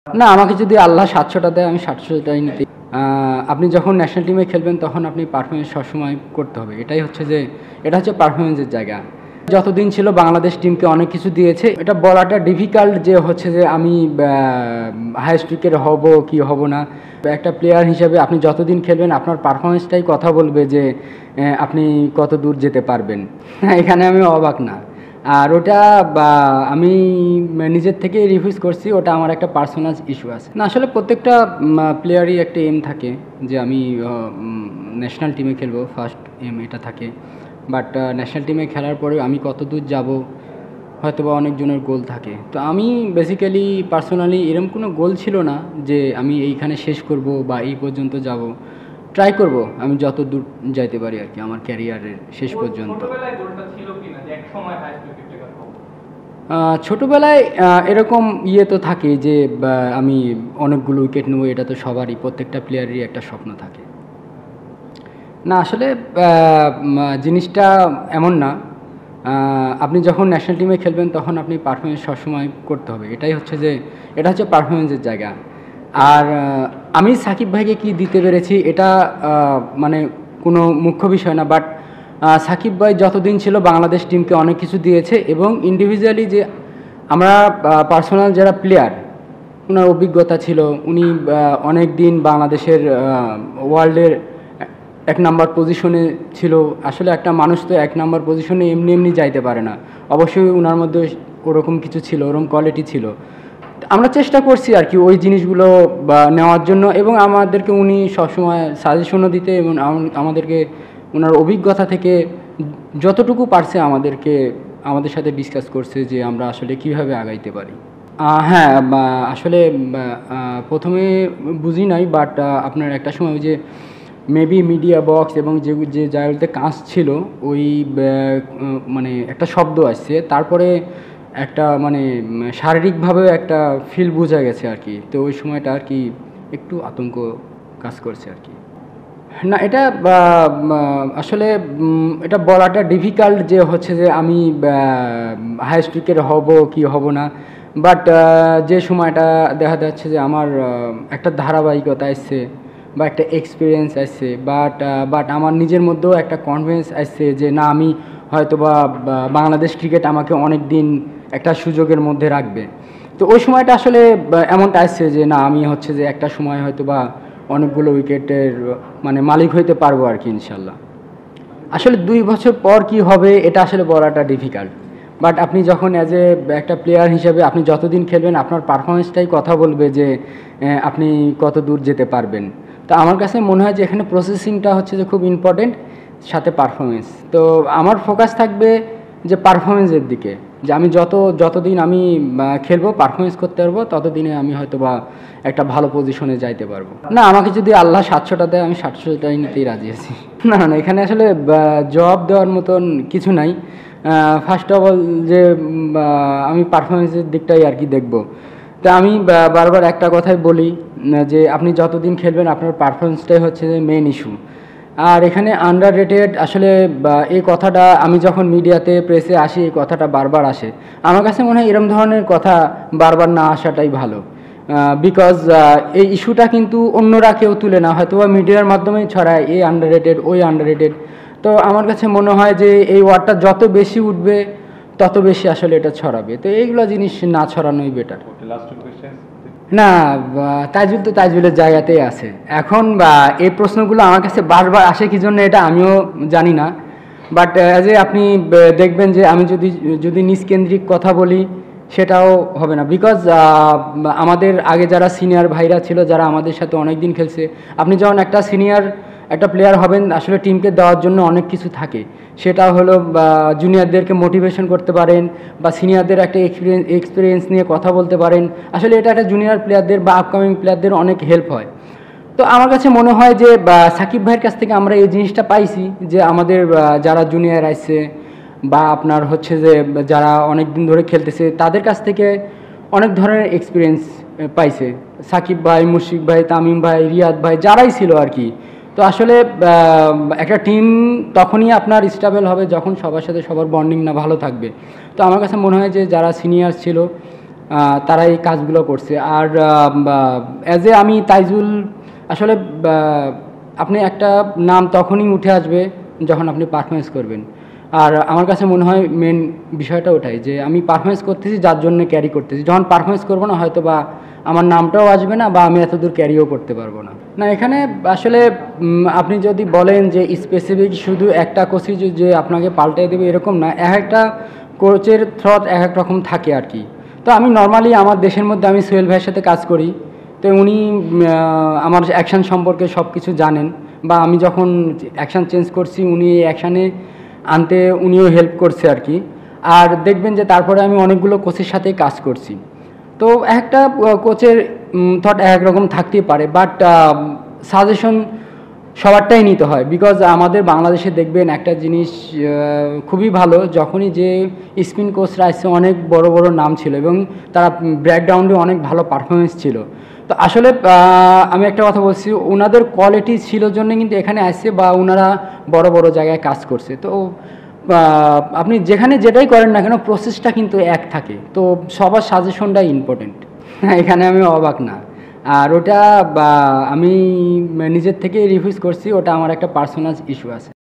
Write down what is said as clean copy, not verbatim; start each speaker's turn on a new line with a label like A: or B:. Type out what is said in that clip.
A: না, আমাকে যদি আল্লাহ ৭০০টা দেয় আমি ৭০০টাই নিতে। আপনি যখন ন্যাশনাল টিমে খেলবেন তখন আপনি পারফরমেন্স সবসময় করতে হবে। এটাই হচ্ছে যে এটা হচ্ছে পারফরমেন্সের জায়গা। যতদিন ছিল বাংলাদেশ টিমকে অনেক কিছু দিয়েছে। এটা বলাটা ডিফিকাল্ট যে হচ্ছে যে আমি হাইয়েস্ট উইকেট হব কি হব না। একটা প্লেয়ার হিসেবে আপনি যতদিন খেলবেন আপনার পারফরমেন্সটাই কথা বলবে যে আপনি কত দূর যেতে পারবেন। এখানে আমি অবাক না। আর ওটা আমি নিজের থেকে রিভিউজ করছি, ওটা আমার একটা পার্সোনাল ইস্যু আছে। না, আসলে প্রত্যেকটা প্লেয়ারই একটা এম থাকে যে আমি ন্যাশনাল টিমে খেলবো, ফার্স্ট এম এটা থাকে। বাট ন্যাশনাল টিমে খেলার পরে আমি কত দূর যাব হয়তো বা অনেকজনের গোল থাকে। তো আমি বেসিক্যালি পার্সোনালি এরকম কোনো গোল ছিল না যে আমি এইখানে শেষ করব বা এই পর্যন্ত যাব। ট্রাই করব আমি যত দূর যাইতে পারি আর কি আমার ক্যারিয়ারের শেষ পর্যন্ত। ছোটোবেলায় এরকম ইয়ে তো থাকে যে আমি অনেকগুলো উইকেট নেবো, এটা তো সবারই, প্রত্যেকটা প্লেয়ারেরই একটা স্বপ্ন থাকে। না, আসলে জিনিসটা এমন না। আপনি যখন ন্যাশনাল টিমে খেলবেন তখন আপনি পারফরমেন্স সবসময় করতে হবে। এটাই হচ্ছে যে এটা হচ্ছে পারফরমেন্সের জায়গা। আর আমি সাকিব ভাইকে কি দিতে পেরেছি এটা মানে কোনো মুখ্য বিষয় না। বাট সাকিব ভাই যতদিন ছিল বাংলাদেশ টিমকে অনেক কিছু দিয়েছে এবং ইন্ডিভিজুয়ালি যে আমরা পার্সোনাল যারা প্লেয়ার, ওনার অভিজ্ঞতা ছিল, উনি অনেক দিন বাংলাদেশের ওয়ার্ল্ডের এক নাম্বার পজিশনে ছিল। আসলে একটা মানুষ তো এক নাম্বার পজিশনে এমনি এমনি যাইতে পারে না। অবশ্যই ওনার মধ্যে ওরকম কিছু ছিল, ওরকম কোয়ালিটি ছিল। আমরা চেষ্টা করছি আর কি ওই জিনিসগুলো নেওয়ার জন্য, এবং আমাদেরকে উনি সবসময় সাজেশনও দিতে এবং আমাদেরকে ওনার অভিজ্ঞতা থেকে যতটুকু পারছে আমাদের সাথে ডিসকাস করছে যে আমরা আসলে কিভাবে আগাইতে পারি। হ্যাঁ, আসলে প্রথমে বুঝি নাই। বাট আপনার একটা সময় ওই যে মেবি মিডিয়া বক্স এবং যে জায়গাতে কাজ ছিল ওই মানে একটা শব্দ আসছে, তারপরে একটা মানে শারীরিকভাবে একটা ফিল বোঝা গেছে আর কি। তো ওই সময়টা আর কি একটু আতঙ্ক কাজ করছে আর কি। না, এটা আসলে এটা বলাটা ডিফিকাল্ট যে হচ্ছে যে আমি হাইয়েস্ট উইকেট হব কি হব না। বাট যে সময়টা দেখা যাচ্ছে যে আমার একটা ধারাবাহিকতা আসছে বা একটা এক্সপিরিয়েন্স আসছে, বাট আমার নিজের মধ্যেও একটা কনফিডেন্স আসছে যে না, আমি হয়তো বা বাংলাদেশ ক্রিকেট আমাকে অনেক দিন একটা সুযোগের মধ্যে রাখবে। তো ওই সময়টা আসলে এমনটা আসছে যে না, আমি হচ্ছে যে একটা সময় হয়তো বা অনেকগুলো উইকেটের মানে মালিক হইতে পারবো আর কি ইনশাল্লাহ। আসলে ২ বছর পর কি হবে এটা আসলে বলাটা ডিফিকাল্ট। বাট আপনি যখন অ্যাজ এ একটা প্লেয়ার হিসেবে আপনি যতদিন খেলবেন আপনার পারফরমেন্সটাই কথা বলবে যে আপনি কত দূর যেতে পারবেন। তো আমার কাছে মনে হয় যে এখানে প্রসেসিংটা হচ্ছে যে খুব ইম্পর্টেন্ট, সাথে পারফরমেন্স। তো আমার ফোকাস থাকবে যে পারফরমেন্সের দিকে, যে আমি যতদিন আমি খেলবো, পারফরমেন্স করতে পারবো, ততদিনে আমি হয়তো বা একটা ভালো পজিশনে যাইতে পারবো। না, আমাকে যদি আল্লাহ ৭০০টা দেয় আমি ৭০০টাই নিতেই রাজি আছি। না না, এখানে আসলে জবাব দেওয়ার মতন কিছু নাই। ফার্স্ট অফ অল যে আমি পারফরমেন্সের দিকটাই আর কি দেখব। তা আমি বারবার একটা কথাই বলি যে আপনি যতদিন খেলবেন আপনার পারফরমেন্সটাই হচ্ছে যে মেন ইস্যু। আর এখানে আন্ডার রেটেড আসলে এই কথাটা আমি যখন মিডিয়াতে প্রেসে আসি এই কথাটা বারবার আসে। আমার কাছে মনে হয় এরম ধরনের কথা বারবার না আসাটাই ভালো। বিকজ এই ইস্যুটা কিন্তু অন্যরা কেউ তুলে না, হয়তো বা মিডিয়ার মাধ্যমেই ছড়ায় এই আন্ডার রেটেড ওই আন্ডার রেটেড। তো আমার কাছে মনে হয় যে এই ওয়ার্ডটা যত বেশি উঠবে তত বেশি আসলে এটা ছড়াবে। তো এইগুলো জিনিস না ছড়ানোই বেটার। না, তাইজুল তো তাইজুলের জায়গাতেই আছে এখন। এই প্রশ্নগুলো আমার কাছে বারবার আসে কি জন্য এটা আমিও জানি না। বাট অ্যাজ এ আপনি দেখবেন যে আমি যদি নিজকেন্দ্রিক কথা বলি সেটাও হবে না। বিকজ আমাদের আগে যারা সিনিয়র ভাইরা ছিল, যারা আমাদের সাথে অনেক দিন খেলছে, আপনি যখন একটা সিনিয়র একটা প্লেয়ার হবেন আসলে টিমকে দেওয়ার জন্য অনেক কিছু থাকে। সেটা হলো জুনিয়রদেরকে মোটিভেশন করতে পারেন বা সিনিয়রদের একটা এক্সপিরিয়েন্স নিয়ে কথা বলতে পারেন। আসলে এটা একটা জুনিয়র প্লেয়ারদের বা আপকামিং প্লেয়ারদের অনেক হেল্প হয়। তো আমার কাছে মনে হয় যে সাকিব ভাইয়ের কাছ থেকে আমরা এই জিনিসটা পাইছি যে আমাদের যারা জুনিয়র আসছে বা আপনার হচ্ছে যে যারা অনেক দিন ধরে খেলতেছে তাদের কাছ থেকে অনেক ধরনের এক্সপিরিয়েন্স পাইছে সাকিব ভাই, মুশফিক ভাই, তামিম ভাই, রিয়াদ ভাই, যারাই ছিল আর কি। তো আসলে একটা টিম তখনই আপনার স্টেবল হবে যখন সবার সাথে সবার বন্ডিং না ভালো থাকবে। তো আমার কাছে মনে হয় যে যারা সিনিয়র ছিল তারা এই কাজগুলো করছে। আর অ্যাজ এ আমি তাইজুল, আসলে আপনি একটা নাম তখনই উঠে আসবে যখন আপনি পারফরমেন্স করবেন। আর আমার কাছে মনে হয় মেন বিষয়টা ওটাই, যে আমি পারফরমেন্স করতেছি যার জন্য ক্যারি করতেছি। যখন পারফরমেন্স করবো না, হয়তো বা আমার নামটাও আসবে না বা আমি এতদূর ক্যারিও করতে পারবো না। না, এখানে আসলে আপনি যদি বলেন যে স্পেসিফিক শুধু একটা কোচই যে আপনাকে পাল্টে দেবে, এরকম না। এক একটা কোচের থ্রট এক এক রকম থাকে আর কি। তো আমি নর্মালি আমার দেশের মধ্যে আমি সোহেল ভাইয়ের সাথে কাজ করি, তো উনি আমার অ্যাকশান সম্পর্কে সব কিছু জানেন, বা আমি যখন অ্যাকশান চেঞ্জ করছি উনি এই অ্যাকশানে আনতে উনিও হেল্প করছে আর কি। আর দেখবেন যে তারপরে আমি অনেকগুলো কোচের সাথেই কাজ করছি। তো একটা কোচের থট এক রকম থাকতেই পারে, বাট সাজেশন সবারটাই নিতে হয়। বিকজ আমাদের বাংলাদেশে দেখবেন একটা জিনিস খুবই ভালো, যখনই যে স্পিন কোচরা আসছে অনেক বড় বড় নাম ছিল এবং তারা ব্যাকগ্রাউন্ডে অনেক ভালো পারফরমেন্স ছিল। তো আসলে আমি একটা কথা বলছি, ওনাদের কোয়ালিটি ছিল জন্য কিন্তু এখানে আসছে, বা ওনারা বড় বড় জায়গায় কাজ করছে। তো আপনি যেখানে যেটাই করেন না কেন, প্রসেসটা কিন্তু এক থাকে। তো সবার সাজেশনটাই ইম্পর্টেন্ট। হ্যাঁ, এখানে আমি অবাক না। আর ওটা আমি নিজের থেকে রিভিউজ করছি, ওটা আমার একটা পার্সোনাল ইস্যু আছে।